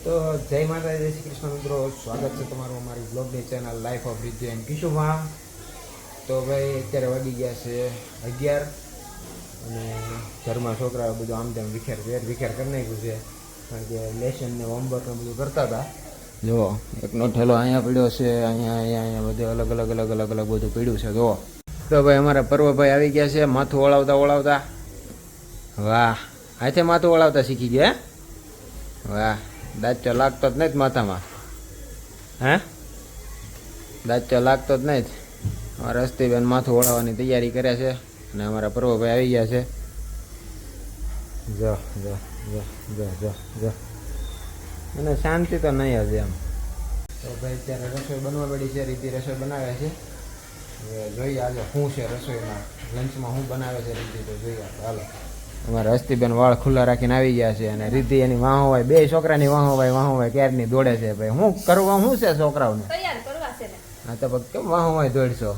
તો જય માતા જય શ્રી કૃષ્ણ મિત્રો, સ્વાગત છે તમારું અમારી બ્લોગની channel life of Riddhi and કિશુમાં. તો ભાઈ અત્યારે વાગી ગયા છે 11 અને ઘરમાં છોકરાઓ બધું આમ તેમ વિખેર કરી નાખ્યું છે, કારણ કે લેસન ને હોમવર્ક ને બધું કરતા હતા. જો એકનો ઠેલો અહીંયા પડ્યો છે, અહીંયા બધે અલગ અલગ બધું પડ્યું છે. જો તો ભાઈ અમારા પર્વભાઈ આવી ગયા છે માથું ઓળાવતા. વાહ, હાથે માથું ઓળાવતા શીખી ગયા. વાહ, દાંત લાગતો જ નહીં માથામાં. હે, દાંત લાગતો જ નહીં. અમારા હસ્તીબેન માથું ઓળાવવાની તૈયારી કરે છે અને અમારા પર્વભાઈ આવી ગયા છે. જો જો જો જો જો જો અને શાંતિ તો નહીં હશે એમ. તો ભાઈ અત્યારે રસોઈ બનવા પડી છે, રીતિ રસોઈ બનાવે છે. હવે જોઈએ આજે શું છે રસોઈમાં, લંચમાં શું બનાવે છે રીતિ, તો જોઈએ. હાલો, અમારા હસ્તીબેન વાળ ખુલ્લા રાખીને આવી ગયા છે અને રીતિ એની વાહો હોય, બે છોકરાની વાહો હોય ક્યારની દોડે છે. ભાઈ શું કરવા, શું છે છોકરાઓને તૈયાર કરવા છે ને? હા તો કેમ વાહો હોય દોડશો?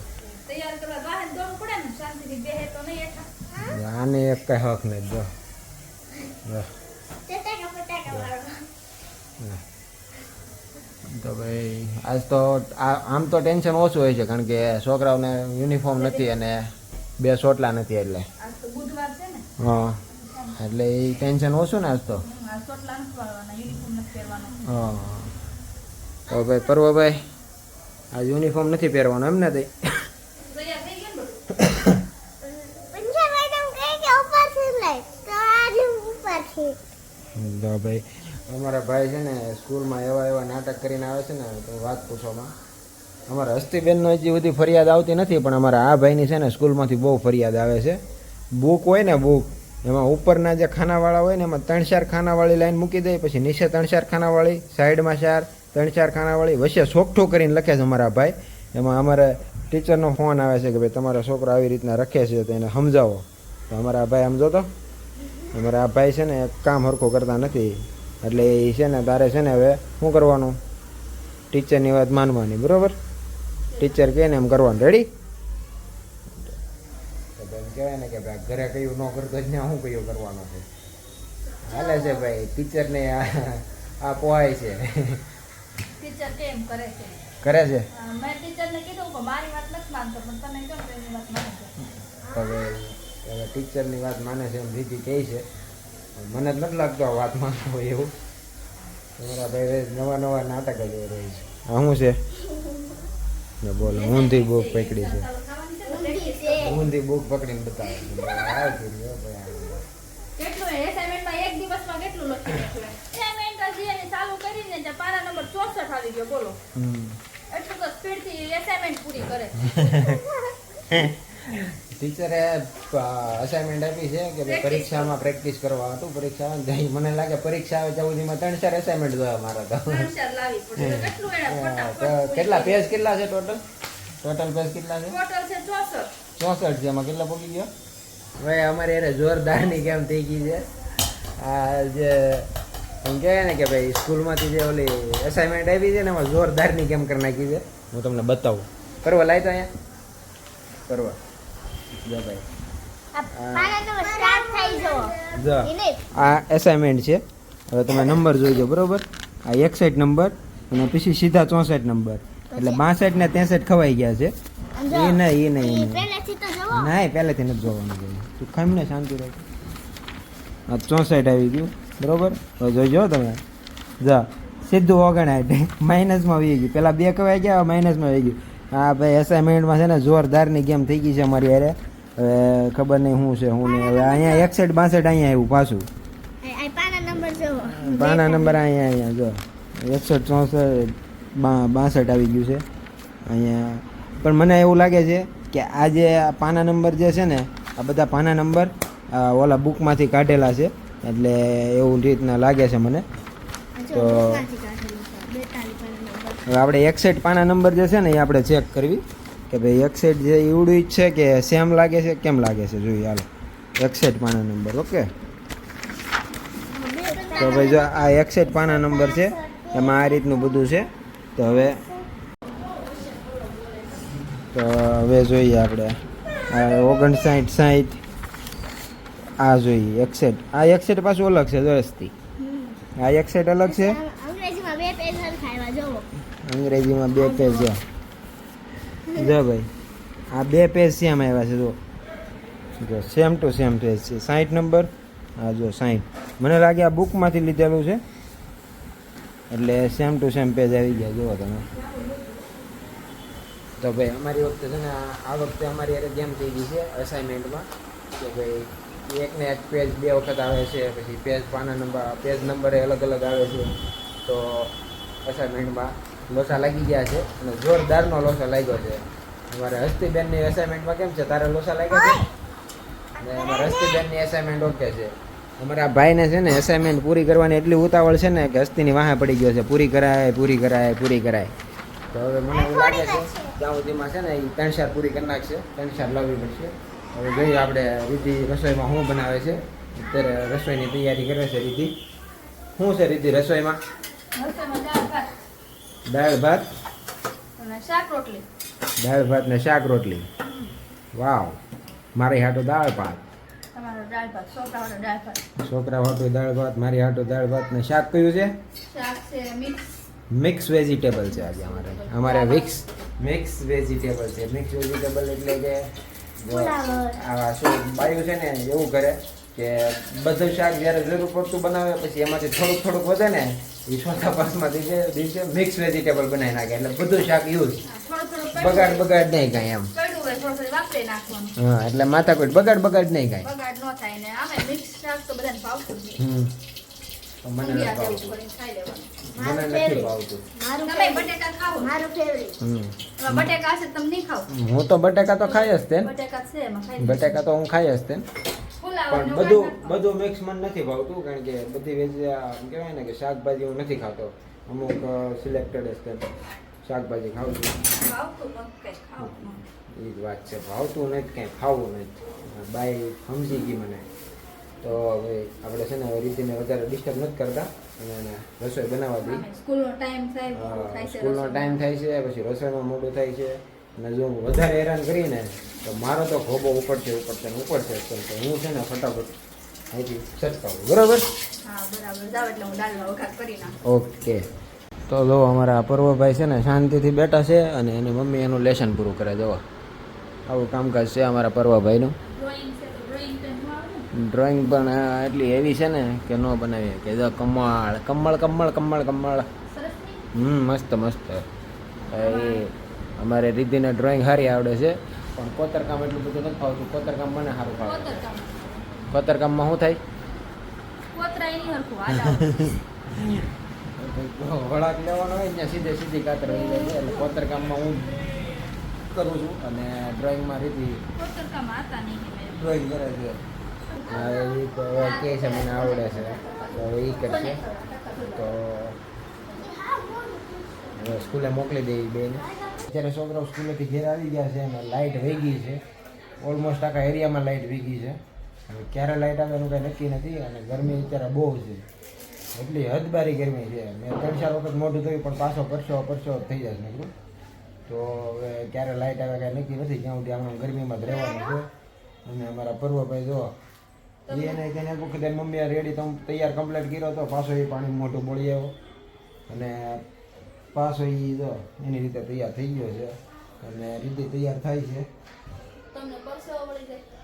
તૈયાર કરવા બહાર દોડવું પડે ને, શાંતિથી બેહે તો નહીં એઠા. આને એક કઈ હક નહીં. જો તો ભાઈ આજ તો આમ તો ટેન્શન ઓછું હોય છે, કારણ કે છોકરાઓને યુનિફોર્મ નથી અને 2 ચોટલા નથી, એટલે આજ તો બુધવાર છે ને. હા, એટલે એ ટેન્શન ઓછું ને આજ તો. આ ચોટલા નથી વાળવાના, યુનિફોર્મ નથી પહેરવાનો. હા, તો ભાઈ પર્વભાઈ આ યુનિફોર્મ નથી પહેરવાનો એમ ને? તઈ તૈયાર થઈ ગયું ને બધું? તો ભાઈ અમારા ભાઈ છે ને સ્કૂલમાં એવા નાટક કરીને આવે છે ને, તો વાત પૂછવામાં. અમારા હસ્તીબેનનો હજી બધી ફરિયાદ આવતી નથી, પણ અમારા આ ભાઈની છે ને સ્કૂલમાંથી બહુ ફરિયાદ આવે છે. બુક હોય ને, બુક એમાં ઉપરના જે ખાનાવાળા હોય ને એમાં 3-4 ખાનાવાળી લાઈન મૂકી દે, પછી નીચે 3-4 ખાનાવાળી, સાઈડમાં 3-4 ખાનાવાળી, વચ્ચે સોગઠું કરીને લખે છે અમારા ભાઈ. એમાં અમારે ટીચરનો ફોન આવે છે કે ભાઈ તમારો છોકરો આવી રીતના રખે છે તો એને સમજાવો. તો અમારા ભાઈ સમજો તો, અમારા આ ભાઈ છે ને કામ હરખું કરતા નથી, એટલે એ છે ને તારે છે ને હવે શું કરવાનું, ટીચરની વાત માનવાની, બરાબર? ટીચર કહે ને એમ કરવાનું. રેડી? કહેવાય ને કે ભાઈ ઘરે કયું ન કરતો જ ને શું કયું કરવાનું છે. હાલે છે ભાઈ, ટીચરને આ પોહાય છે. ટીચર કેમ કરે છે? કરે છે. મેં ટીચરને કીધું કે મારી વાત નથી માનતો, પણ તમે કેમ એની વાત માનો છો? હવે ટીચરની વાત માને છે એમ રીતિ કહે છે. મને જ નથી લાગતો આ વાત માનતો હોય એવું. તમારા ભાઈ નવા નાટક જ રહે છે. આ શું છે? બોલો, ઊંધી બુક પકડી છે. ઊંધી બુક પકડીને બતાવે. કેટલું એસાઇનમેન્ટમાં એક દિવસમાં કેટલું લખી નાખ્યું? એસાઇનમેન્ટ હજી એને ચાલુ કરીને ત્યાં પારા નંબર 64 આવી ગયો. બોલો, એટલું તો સ્પીડથી એસાઇનમેન્ટ પૂરી કરે. ટીચરે અસાઇનમેન્ટ આપી છે કે ભાઈ પરીક્ષામાં પ્રેક્ટિસ કરવા હતું. પરીક્ષા આવે મને લાગે પરીક્ષા આવે ત્યાં સુધીમાં 3-4 અસાઇનમેન્ટ જોયા મારા તો. 3-4 લાવી પડે. કેટલું એને ફટાફટ કેટલા પેજ કેટલા છે ટોટલ પેજ કેટલા છે? ટોટલ છે 64 છે. એમાં કેટલા પકી ગયો? ભાઈ અમારે એને જોરદારની કેમ થઈ ગઈ છે. આ જે એમ કહેવાય ને કે ભાઈ સ્કૂલમાંથી જે ઓલી અસાઇનમેન્ટ આપી છે ને એમાં જોરદારની કેમ કરી નાખી છે. હું તમને બતાવું. કરવા લાય તો અહીંયા કરવા. જો ભાઈ આ એસાઇનમેન્ટ છે. હવે તમે નંબર જોઈજો, બરોબર? આ 61 નંબર અને પછી સીધા 64 નંબર, એટલે 62 ને 63 ખવાઈ ગયા છે. એ નહીં નહીં પહેલેથી નથી જોવાનું. તું ખાઈને શાંતિ રહે. આ 64 આવી ગયું, બરોબર? હવે જોઈજો તમે. જા સીધું 59 માઇનસમાં આવી ગયું. પેલા 2 ખવાઈ ગયા, માઇનસમાં આવી ગયું. હા ભાઈ, અસાઇનમેન્ટમાં છે ને જોરદારની ગેમ થઈ ગઈ છે અમારી યારે. હવે ખબર નહીં શું છે શું નહીં. હવે અહીંયા 61 62 અહીંયા આવ્યું પાછું. પાના નંબર અહીંયા જો 61 64 62 આવી ગયું છે અહીંયા. પણ મને એવું લાગે છે કે આ જે પાના નંબર જે છે ને, આ બધા પાના નંબર ઓલા બુકમાંથી કાઢેલા છે, એટલે એવું રીતના લાગે છે મને. તો હવે આપણે 61 પાના નંબર જે છે ને એ આપણે ચેક કરવી કે ભાઈ 61 જે એવડું જ છે કે સેમ લાગે છે, કેમ લાગે છે જોઈએ. હાલો, 61 પાના નંબર. ઓકે, તો ભાઈ જો આ 61 પાના નંબર છે, એમાં આ રીતનું બધું છે. તો હવે જોઈએ આપણે 59 60 આ જોઈએ 61. આ 61 પાછું અલગ છે દોસ્તી. આ 61 અલગ છે જવો અંગ્રેજીમાં 2 પેજ જો ભાઈ આ 2 પેજ સેમ આવ્યા છે જો સેમ ટુ સેમ પેજ છે 60 નંબર હા જો 60 મને લાગે આ બુકમાંથી લીધેલું છે એટલે સેમ ટુ સેમ પેજ આવી ગયા જુઓ તમે તો ભાઈ અમારી વખતે છે ને આ વખતે અમારી યારે ગેમ થઈ ગઈ છે અસાઇનમેન્ટમાં કે ભાઈ એકને એક પેજ 2 વખત આવે છે પછી પેજ નંબરે અલગ અલગ આવે છે તો અસાઇનમેન્ટમાં લોસા લાગી ગયા છે અને જોરદારનો લોસા લાગ્યો છે અમારે હસ્તીબેનની અસાઇનમેન્ટમાં કેમ છે તારે લોસા લાગ્યા છે અને અમારા હસ્તીબેનની અસાઇનમેન્ટ ઓકે છે અમારા ભાઈને છે ને અસાઇનમેન્ટ પૂરી કરવાની એટલી ઉતાવળ છે ને કે હસ્તીની વાહે પડી ગયો છે પૂરી કરાય તો હવે મને એવું લાગે છે ત્યાં સુધીમાં છે ને એ 3-4 પૂરી કરી નાખશે 3-4 લાવવી પડશે હવે જોઈએ આપણે રીતિ રસોઈમાં શું બનાવે છે અત્યારે રસોઈની તૈયારી કરે છે રીતિ શું છે રીતિ રસોઈમાં દાળ ભાત અને શાક રોટલી ને શાક રોટલી વાવ મારી હાટો દાળ ભાત તમારો દાળ ભાત છોકરાઓનો દાળ ભાત છોકરા હાટો દાળ ભાત મારી હાટો દાળ ભાત ને શાક કયું છે શાક છે મિક્સ વેજીટેબલ છે આજે અમારે મિક્સ વેજીટેબલ છે મિક્સ વેજીટેબલ એટલે કે આવા શું બાયું છે ને એવું કરે કે બધું શાક જ્યારે જરૂર પડતું બનાવે પછી એમાંથી થોડુંક વધે ને એ ચોથા પાંચમાં દિવસે મિક્સ વેજીટેબલ બનાવી નાખે એટલે બધું શાક યુઝ બગાડ નહીં કાંઈ એમ હા એટલે માથાકૂટ બગાડ નહીં કાંઈ મને નથી ભાવતું હું તો બટેકા તો ખાઈ જ તે બટેકા તો હું ખાઈ જ તે પણ બધું મિક્સ મને નથી ભાવતું કારણ કે બધી કહેવાય ને કે શાકભાજી હું નથી ખાતો અમુક સિલેક્ટેડ જ શાકભાજી ખાઉં છું એ જ વાત છે ભાવતું નથી કંઈ ખાવું નથી બાઈ સમજી ગઈ મને તો હવે આપણે છે ને હવે રીતિને વધારે ડિસ્ટર્બ નથી કરતા અને રસોઈ બનાવવા દઈ સ્કૂલનો ટાઈમ થાય છે પછી રસોઈમાં મોડું થાય છે અને જો હું વધારે હેરાન કરીને તો મારો તો ખોબો ઉપડશે તો હું છે ને ફટાફટ અહીંથી છટકાવું બરાબર ઓકે તો જો અમારા પર્વભાઈ છે ને શાંતિથી બેઠા છે અને એની મમ્મી એનું લેસન પૂરું કરે જવા આવું કામકાજ છે અમારા પર્વભાઈનું ડ્રોઈંગ પણ એટલી એવી છે ને કે ન બનાવીએ કે જો કમળ મસ્ત એ અમારે રીતિને ડ્રોઈંગ સારી આવડે છે પણ કોતરકામ એટલું બધું નથી ફાવતું કોતરકામ મને સારું ફાવે કોતરકામમાં શું થાય વળાક લેવાનો હોય ત્યાં સીધી કાતર રહી જાય છે એટલે કોતરકામમાં હું કરું છું અને ડ્રોઈંગમાં રીતિ ડ્રોઈંગ કરે છે હા એ તો કહે છે મને આવડે છે તો હવે એ કરશે તો સ્કૂલે મોકલી દેવી બેને અત્યારે છોકરાઓ સ્કૂલેથી ઘેર આવી ગયા છે અને લાઇટ વહી ગઈ છે ઓલમોસ્ટ આખા એરિયામાં લાઇટ વહી ગઈ છે હવે ક્યારે લાઇટ આવે એનું કાંઈ નક્કી નથી અને ગરમી અત્યારે બહુ છે એટલી હદબારી ગરમી છે મેં 3-4 વખત મોઢું થયું પણ પાછો પરસો થઈ જશે નકરું તો હવે ક્યારે લાઇટ આવે કાંઈ નક્કી નથી જ્યાં સુધી આમ ગરમીમાં જ રહેવાનું છે અને અમારા પર્વભાઈ જો એને તેને એક વખત એની મમ્મીએ રેડી તો તૈયાર કમ્પ્લીટ કર્યો હતો પાછો એ પાણી મોટું બોળી આવ્યો અને પાછો એ જો એની રીતે તૈયાર થઈ ગયો છે અને રીતે તૈયાર થાય છે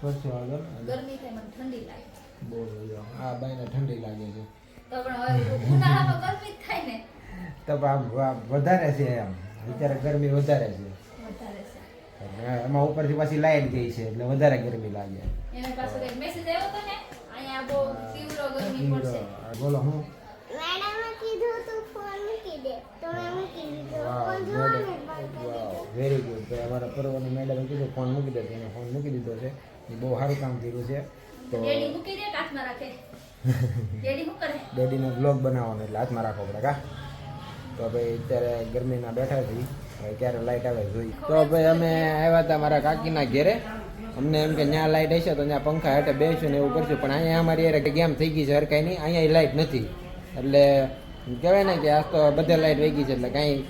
પરસો આગળ બહુ આ બાઈને ઠંડી લાગે છે તો વધારે છે એમ અત્યારે ગરમી વધારે છે એમાં ઉપરથી પાછી લાઈટ ગઈ છે એટલે વધારે ગરમી લાગે બોલો હું વેરી ગુડ ભાઈ અમારા પર્વની મેડમે કીધું ફોન મૂકી દે એને ફોન મૂકી દીધો છે એ બહુ સારું કામ કર્યું છે તો ડેડીનો બ્લોગ બનાવવાનો એટલે હાથમાં રાખવો પડે કા તો ભાઈ અત્યારે ગરમીના બેઠા છીએ હવે ક્યારે લાઇટ આવે જોઈ તો ભાઈ અમે આવ્યા હતા મારા કાકીના ઘેરે અમને એમ કે ત્યાં લાઇટ હશે તો ત્યાં પંખા હેઠે બેસીશું ને એવું કરશું પણ અહીંયા અમારી યારે ગેમ થઈ ગઈ છે હર કાંઈ નહીં અહીંયા લાઇટ નથી એટલે કહેવાય ને કે આજ તો બધે લાઇટ વહી ગઈ છે એટલે કાંઈ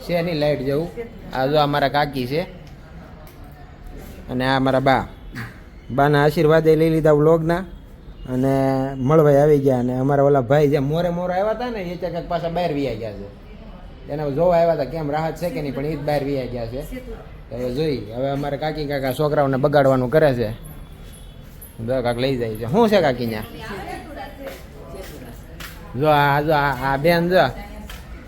છે નહીં લાઇટ જેવું આ જો અમારા કાકી છે અને આ અમારા બાના આશીર્વાદ લઈ લીધા વ્લોગના અને મળવાઈ આવી ગયા અને અમારા ઓલા ભાઈ જે મોરે આવ્યા હતા ને એ ક્યાંક પાછા બહાર વી ગયા છે એને જોવા આવ્યા હતા કેમ રાહત છે કે નહીં, પણ એ જ બહાર વી ગયા છે. હવે જોઈ, હવે અમારે કાકી કાકા છોકરાઓને બગાડવાનું કરે છે. કાક લઈ જાય છે. શું છે કાકી ત્યાં? જો આ બેન જો,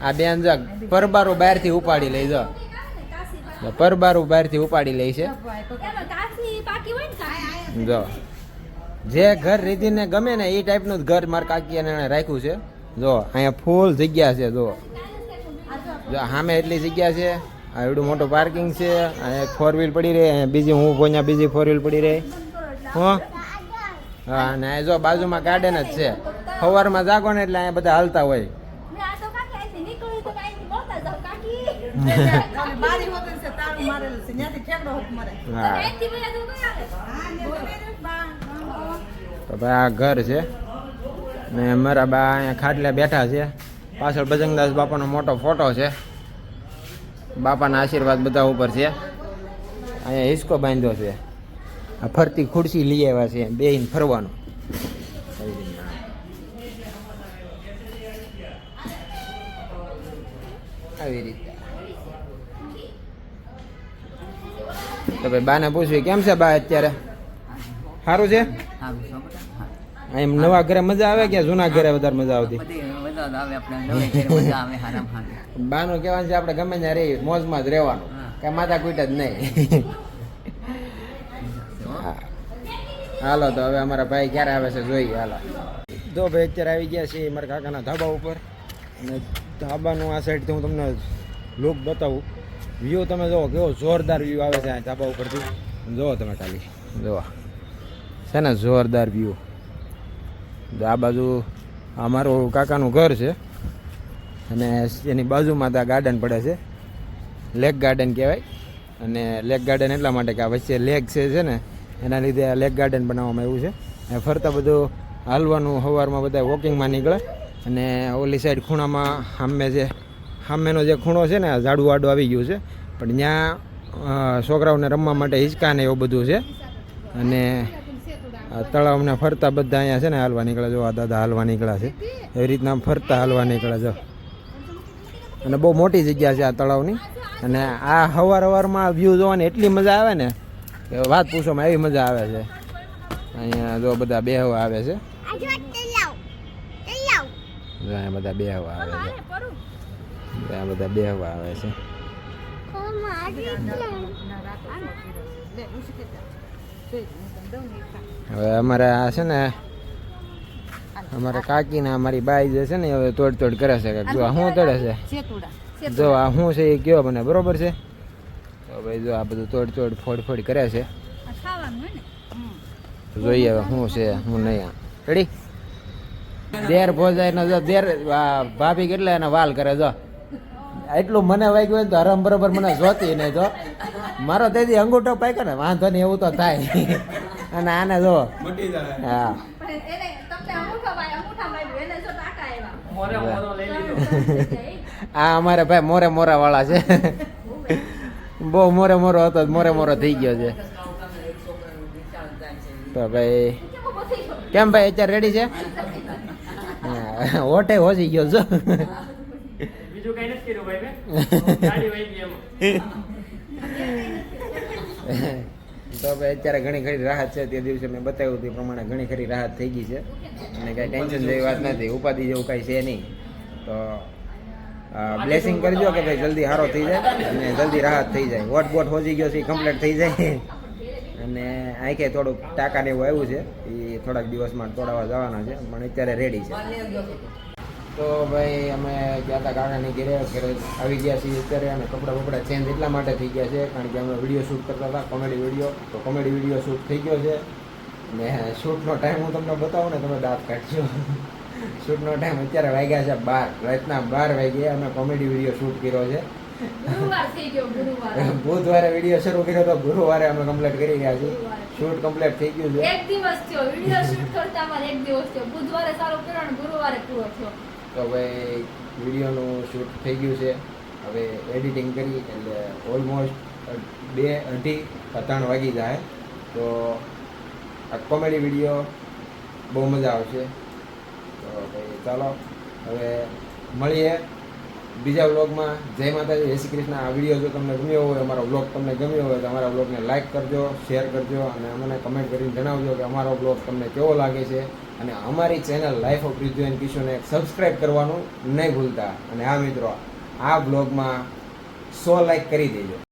આ બેન જો પરબારું બહારથી ઉપાડી લઈ, જો પરબારું બહારથી ઉપાડી લઈ છે. જો જે ઘર રીતિને ગમે ને એ ટાઈપનું જ ઘર મારા કાકી એને રાખ્યું છે. જો અહીંયા ફૂલ જગ્યા છે. જો સામે એટલી જગ્યા છે. આ એવડું મોટું પાર્કિંગ છે. અહીંયા 4 વ્હીલ પડી રહે, બીજી હું અહીંયા બીજી 4 વ્હીલ પડી રહી. હા અને જો બાજુમાં ગાર્ડન જ છે. સવારમાં જાગો ને એટલે અહીંયા બધા હાલતા હોય. તો ભાઈ આ ઘર છે ને મારા બા અહીંયા ખાટલે બેઠા છે. પાછળ બજરંગદાસ બાપાનો મોટો ફોટો છે. બાપાના આશીર્વાદ બધા ઉપર છે. અહીંયા હિસકો બાંધ્યો છે. આ ફરતી ખુરશી લઈ આવ્યા છે બેહીને ફરવાનું. આવી રીતે તો ભાઈ બાને પૂછવી કેમ છે બા અત્યારે? સારું છે? એમ નવા ઘરે મજા આવે કે જૂના ઘરે વધારે મજા આવતી? બાનું કહેવાનું છે આપણે ગમે ત્યાં રહી મોજમાં જ રહેવાનું, કઈ માથા કૂટ જ નહીં. હાલો તો હવે અમારા ભાઈ ક્યારે આવે છે જોઈએ. હાલો તો ભાઈ અત્યારે આવી ગયા છીએ મારા કાકાના ધાબા ઉપર. અને ધાબાનું આ સાઈડથી હું તમને લુક બતાવું. વ્યૂ તમે જુઓ કેવો જોરદાર વ્યૂ આવે છે આ ધાબા ઉપરથી. જુઓ તમે ખાલી જુઓ છે ને જોરદાર વ્યૂ. આ બાજુ અમારું કાકાનું ઘર છે અને એની બાજુમાં ત્યાં ગાર્ડન પડે છે. લેક ગાર્ડન કહેવાય. અને લેક ગાર્ડન એટલા માટે કે આ વચ્ચે લેક છે ને એના લીધે આ લેક ગાર્ડન બનાવવામાં આવ્યું છે. અને ફરતા બધું હાલવાનું સવારમાં બધા વોકિંગમાં નીકળે. અને ઓલી સાઈડ ખૂણામાં સામેનો જે ખૂણો છે ને આ ઝાડુ વાડું આવી ગયું છે, પણ ત્યાં છોકરાઓને રમવા માટે હિંચકા ને એવું બધું છે. અને તળાવને ફરતા બધા અહીંયા છે ને હાલવા નીકળે. જો આ દાદા હાલવા નીકળ્યા છે એવી રીતના ફરતા હાલવા નીકળે. જો અને બહુ મોટી જગ્યા છે આ તળાવની. અને આ સવારમાં વ્યૂ જોવાની એટલી મજા આવે ને કે વાત પૂછોમાં એવી મજા આવે છે. અહીંયા જો બધા બેહવા આવે છે. અહીંયા બધા બેહવા આવે છે. આ બધા બેહવા આવે છે. હવે અમારે આ છે ને અમારા કાકી ને અમારી બાઈ જે છે ને હવે તોડ કરે છે કે જો શું તોડે છે, જો આ શું છે એ કયો મને બરોબર છે. તો ભાઈ જો આ બધું તોડ ફોડ કરે છે. જોઈએ હવે શું છે શું નહીં. રેડી દેર ભોજાય ને જો દેર ભાભી કેટલા એના વાલ કરે. જો એટલું મને વાગ્યું હોય તો હરમ બરોબર મને જોતી નહીં. તો મારો તેથી અંગૂઠો પાક્યો ને વાંધો નહીં એવું તો થાય. અને આને જો હા આ અમારે ભાઈ મોરા વાળા છે. બહુ મોરો હતો, મોરો થઈ ગયો છે. તો ભાઈ કેમ ભાઈ અત્યારે રેડી છે? ઓટે હોજી ગયો છો. બીજું કઈ નથી કર્યું ભાઈ મેં ગાડી વહી ગઈ એમ. તો ભાઈ અત્યારે ઘણી ખરી રાહત છે. તે દિવસે મેં બતાવ્યું તે પ્રમાણે ઘણી ખરી રાહત થઈ ગઈ છે. અને કાંઈ ટેન્શન જેવી વાત નથી, ઉપાધિ જેવું કાંઈ છે નહીં. તો બ્લેસિંગ કરજો કે ભાઈ જલ્દી સારો થઈ જાય અને જલ્દી રાહત થઈ જાય. બોટ હોજી ગયો છે એ કમ્પ્લીટ થઈ જાય. અને આંખે થોડુંક ટાંકા ને એવું આવ્યું છે, એ થોડાક દિવસમાં તોડાવવા જવાના છે, પણ અત્યારે રેડી છે. તો ભાઈ અમે ગયા હતા કાકાની ઘરે આવી ગયા છીએ અત્યારે. અને કપડાં ચેન્જ એટલા માટે થઈ ગયા છે કારણ કે અમે વિડીયો શૂટ કરતા હતા, કોમેડી વિડીયો. તો કોમેડી વિડીયો શૂટ થઈ ગયો છે. ને શૂટનો ટાઈમ હું તમને બતાવું ને તમે દાંત કાઢજો. શૂટનો ટાઈમ અત્યારે વાગ્યા છે 12 રાતના 12 વાગ્યા. અમે કોમેડી વિડીયો શૂટ કર્યો છે. બુધવારે વિડીયો શરૂ કર્યો તો ગુરુવારે અમે કમ્પ્લીટ કરી રહ્યા છીએ. શૂટ કમ્પ્લીટ થઈ ગયું છે. એક દિવસ થયો વિડીયો શૂટ કરતા અમારે, એક દિવસ થયો. બુધવારે ચાલુ કર્યો અને ગુરુવારે પૂરો થયો. તો ભાઈ વિડીયોનું શૂટ થઈ ગયું છે. હવે એડિટિંગ કરી એટલે ઓલમોસ્ટ 2-2:30-3 વાગી જાય. તો આ કોમેડી વિડીયો બહુ મજા આવશે. તો ભાઈ ચાલો હવે મળીએ બીજા વ્લોગમાં. જય માતાજી, જય શ્રી કૃષ્ણ. આ વિડીયો જો તમને ગમ્યો હોય, અમારો વ્લોગ તમને ગમ્યો હોય તો અમારા વ્લોગને લાઇક કરજો, શેર કરજો અને અમને કમેન્ટ કરીને જણાવજો કે અમારો વ્લોગ તમને કેવો લાગે છે. અને અમારી channel life of Riju and કિશોને સબસ્ક્રાઈબ કરવાનું નહીં ભૂલતા. અને આ મિત્રો, આ બ્લોગમાં 100 લાઈક કરી દેજો.